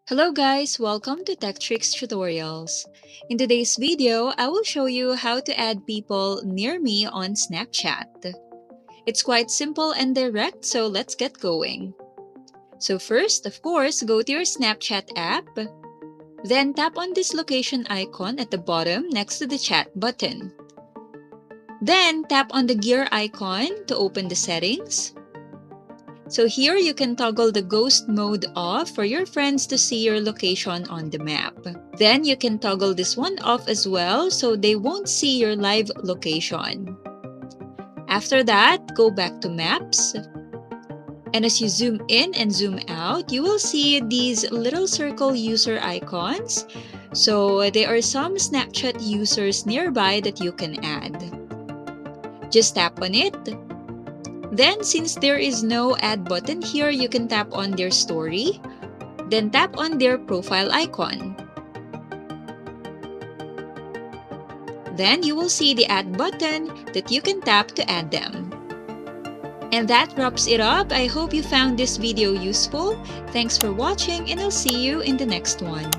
Hello guys, welcome to Tech Tricks Tutorials. In today's video, I will show you how to add people near me on Snapchat. It's quite simple and direct, so let's get going. So first, of course, go to your Snapchat app. Then tap on this location icon at the bottom next to the chat button. Then tap on the gear icon to open the settings. So here you can toggle the ghost mode off for your friends to see your location on the map. Then you can toggle this one off as well so they won't see your live location. After that, go back to Maps. And as you zoom in and zoom out, you will see these little circle user icons. So there are some Snapchat users nearby that you can add. Just tap on it. Then, since there is no add button here, you can tap on their story. Then tap on their profile icon. Then you will see the add button that you can tap to add them. And that wraps it up. I hope you found this video useful. Thanks for watching and I'll see you in the next one.